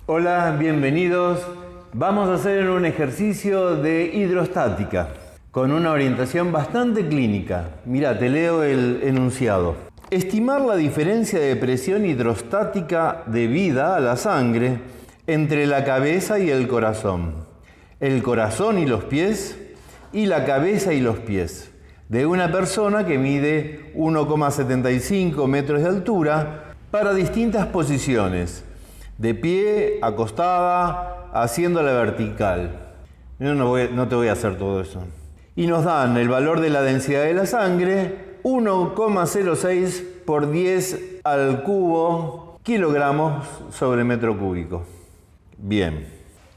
Hola, bienvenidos. Vamos a hacer un ejercicio de hidrostática con una orientación bastante clínica. Mira, te leo el enunciado. Estimar la diferencia de presión hidrostática debida a la sangre entre la cabeza y el corazón y los pies y la cabeza y los pies de una persona que mide 1,75 metros de altura para distintas posiciones, de pie, acostada, haciéndola vertical. No te voy a hacer todo eso. Y nos dan el valor de la densidad de la sangre, 1,06 por 10 al cubo kilogramos sobre metro cúbico. Bien,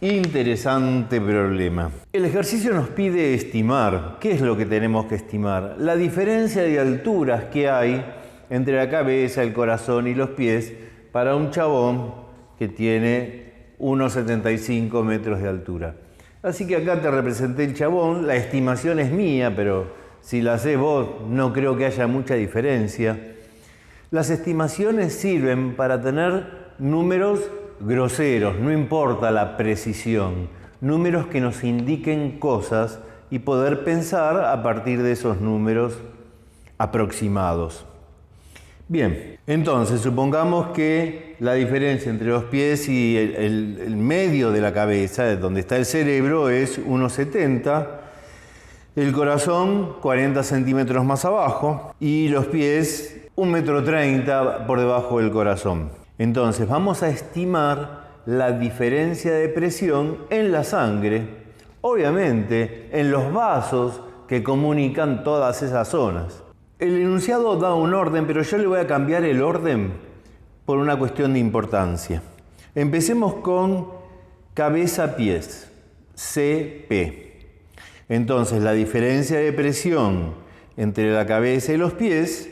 interesante problema. El ejercicio nos pide estimar. ¿Qué es lo que tenemos que estimar? La diferencia de alturas que hay entre la cabeza, el corazón y los pies para un chabón que tiene 1,75 metros de altura. Así que acá te representé el chabón, la estimación es mía, pero si la haces vos no creo que haya mucha diferencia. Las estimaciones sirven para tener números groseros, no importa la precisión, números que nos indiquen cosas y poder pensar a partir de esos números aproximados. Bien, entonces supongamos que la diferencia entre los pies y el medio de la cabeza, donde está el cerebro, es 1,70, el corazón 40 centímetros más abajo y los pies 1,30 m por debajo del corazón. Entonces vamos a estimar la diferencia de presión en la sangre, obviamente en los vasos que comunican todas esas zonas. El enunciado da un orden, pero yo le voy a cambiar el orden por una cuestión de importancia. Empecemos con cabeza-pies, CP. Entonces, la diferencia de presión entre la cabeza y los pies,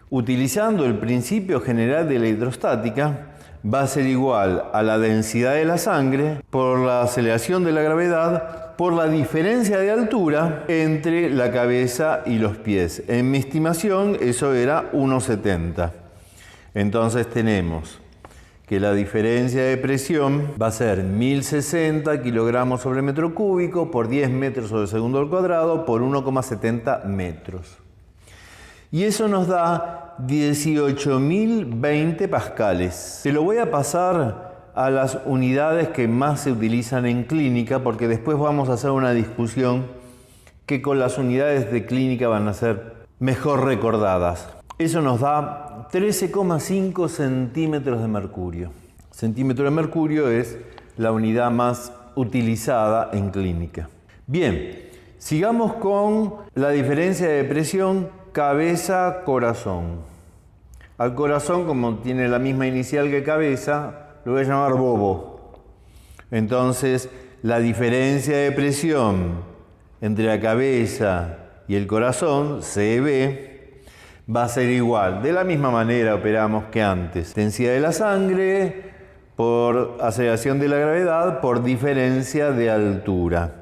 utilizando el principio general de la hidrostática, va a ser igual a la densidad de la sangre por la aceleración de la gravedad por la diferencia de altura entre la cabeza y los pies. En mi estimación eso era 1,70. Entonces tenemos que la diferencia de presión va a ser 1060 kilogramos sobre metro cúbico por 10 metros sobre segundo al cuadrado por 1,70 metros. Y eso nos da 18.020 pascales. Te lo voy a pasar a las unidades que más se utilizan en clínica, porque después vamos a hacer una discusión que con las unidades de clínica van a ser mejor recordadas. Eso nos da 13,5 centímetros de mercurio. Centímetro de mercurio es la unidad más utilizada en clínica. Bien, sigamos con la diferencia de presión cabeza-corazón. Al corazón, como tiene la misma inicial que cabeza, lo voy a llamar bobo. Entonces, la diferencia de presión entre la cabeza y el corazón, CB, va a ser igual. De la misma manera operamos que antes. Densidad de la sangre por aceleración de la gravedad por diferencia de altura.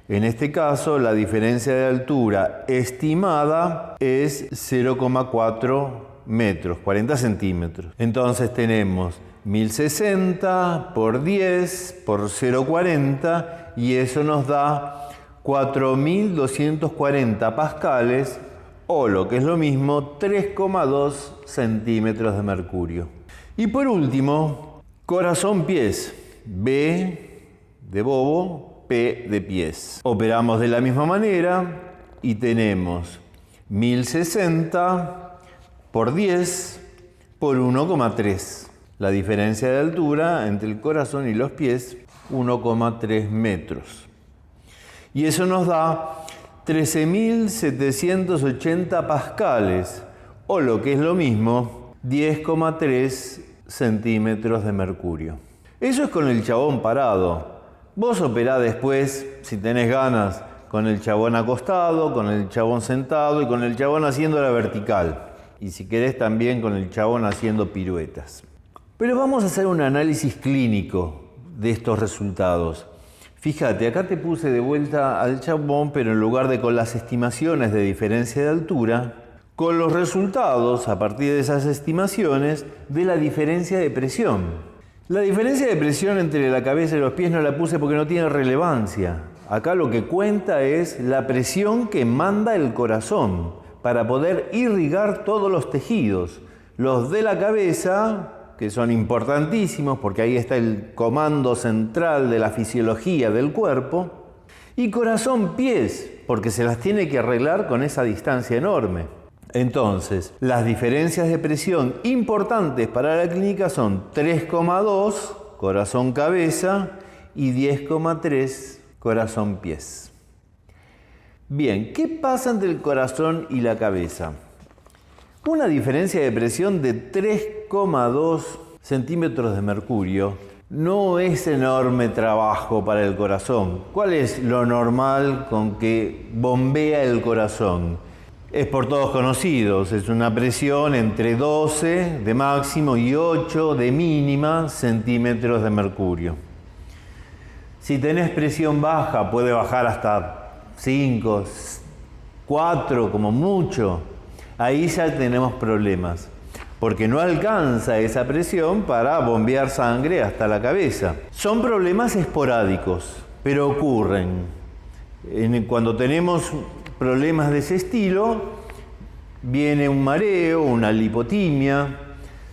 En este caso, la diferencia de altura estimada es 0,4 metros, 40 centímetros. Entonces tenemos 1060 por 10 por 0,40 y eso nos da 4.240 pascales o lo que es lo mismo 3,2 centímetros de mercurio. Y por último, corazón-pies, B de bobo, P de pies. Operamos de la misma manera y tenemos 1060 por 10 por 1,3. La diferencia de altura entre el corazón y los pies, 1,3 metros. Y eso nos da 13.780 pascales, o lo que es lo mismo, 10,3 centímetros de mercurio. Eso es con el chabón parado. Vos operá después, si tenés ganas, con el chabón acostado, con el chabón sentado y con el chabón haciendo la vertical. Y si querés también con el chabón haciendo piruetas. Pero vamos a hacer un análisis clínico de estos resultados. Fíjate, acá te puse de vuelta al chabón, pero en lugar de con las estimaciones de diferencia de altura, con los resultados, a partir de esas estimaciones, de la diferencia de presión. La diferencia de presión entre la cabeza y los pies no la puse porque no tiene relevancia. Acá lo que cuenta es la presión que manda el corazón para poder irrigar todos los tejidos. Los de la cabeza, que son importantísimos porque ahí está el comando central de la fisiología del cuerpo, y corazón-pies, porque se las tiene que arreglar con esa distancia enorme. Entonces, las diferencias de presión importantes para la clínica son 3,2 corazón-cabeza y 10,3 corazón-pies. Bien, ¿qué pasa entre el corazón y la cabeza? Una diferencia de presión de 3,2 centímetros de mercurio no es enorme trabajo para el corazón. ¿Cuál es lo normal con que bombea el corazón? Es por todos conocidos, es una presión entre 12 de máximo y 8 de mínima centímetros de mercurio. Si tenés presión baja, puede bajar hasta 5, 4 como mucho. Ahí ya tenemos problemas, porque no alcanza esa presión para bombear sangre hasta la cabeza. Son problemas esporádicos, pero ocurren. Cuando tenemos problemas de ese estilo, viene un mareo, una lipotimia,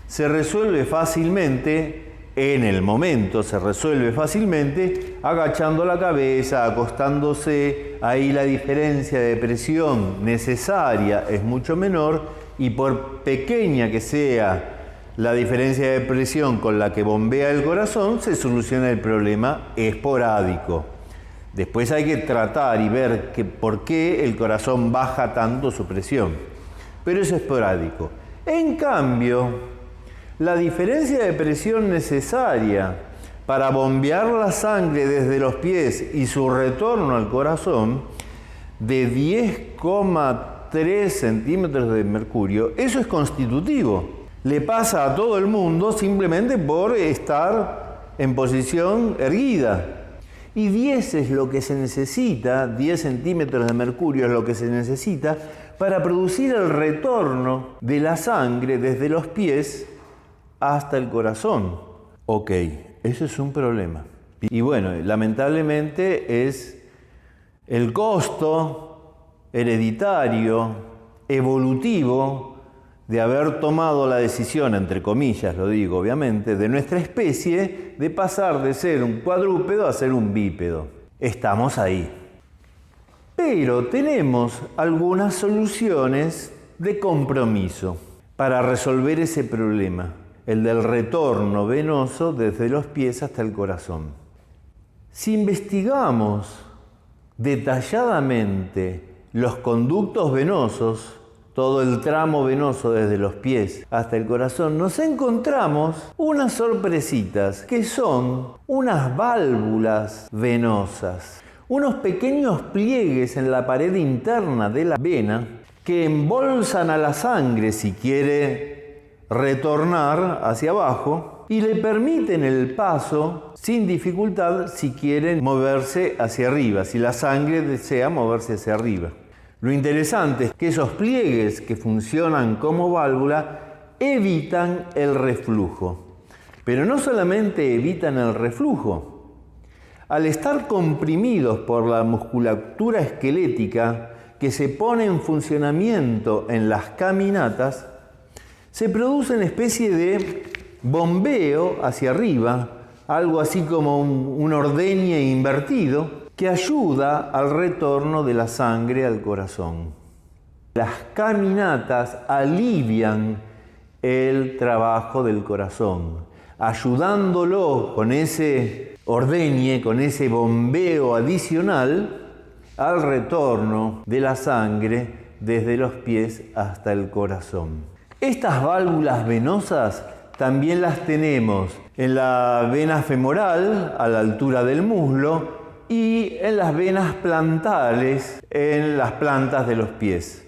se resuelve fácilmente, en el momento se resuelve fácilmente, agachando la cabeza, acostándose, ahí la diferencia de presión necesaria es mucho menor y por pequeña que sea la diferencia de presión con la que bombea el corazón, se soluciona el problema esporádico. Después hay que tratar y ver por qué el corazón baja tanto su presión, pero es esporádico. En cambio, la diferencia de presión necesaria para bombear la sangre desde los pies y su retorno al corazón de 10,3 centímetros de mercurio, eso es constitutivo. Le pasa a todo el mundo simplemente por estar en posición erguida. Y 10 es lo que se necesita, 10 centímetros de mercurio es lo que se necesita para producir el retorno de la sangre desde los pies hasta el corazón. Ok, eso es un problema. Y bueno, lamentablemente es el costo hereditario, evolutivo, de haber tomado la decisión, entre comillas lo digo obviamente, de nuestra especie de pasar de ser un cuadrúpedo a ser un bípedo. Estamos ahí. Pero tenemos algunas soluciones de compromiso para resolver ese problema, el del retorno venoso desde los pies hasta el corazón. Si investigamos detalladamente los conductos venosos, todo el tramo venoso desde los pies hasta el corazón, nos encontramos unas sorpresitas que son unas válvulas venosas, unos pequeños pliegues en la pared interna de la vena que embolsan a la sangre si quiere retornar hacia abajo y le permiten el paso sin dificultad si quieren moverse hacia arriba, si la sangre desea moverse hacia arriba. Lo interesante es que esos pliegues que funcionan como válvula evitan el reflujo. Pero no solamente evitan el reflujo. Al estar comprimidos por la musculatura esquelética que se pone en funcionamiento en las caminatas, se produce una especie de bombeo hacia arriba, algo así como un ordeñe invertido, que ayuda al retorno de la sangre al corazón. Las caminatas alivian el trabajo del corazón, ayudándolo con ese ordeñe, con ese bombeo adicional al retorno de la sangre desde los pies hasta el corazón. Estas válvulas venosas también las tenemos en la vena femoral, a la altura del muslo, y en las venas plantales, en las plantas de los pies.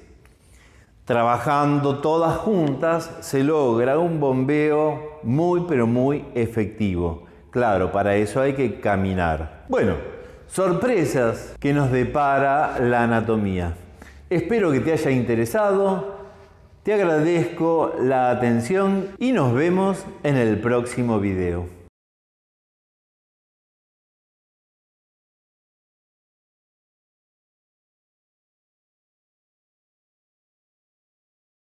Trabajando todas juntas se logra un bombeo muy pero muy efectivo. Claro, para eso hay que caminar. Bueno, sorpresas que nos depara la anatomía. Espero que te haya interesado, te agradezco la atención y nos vemos en el próximo video.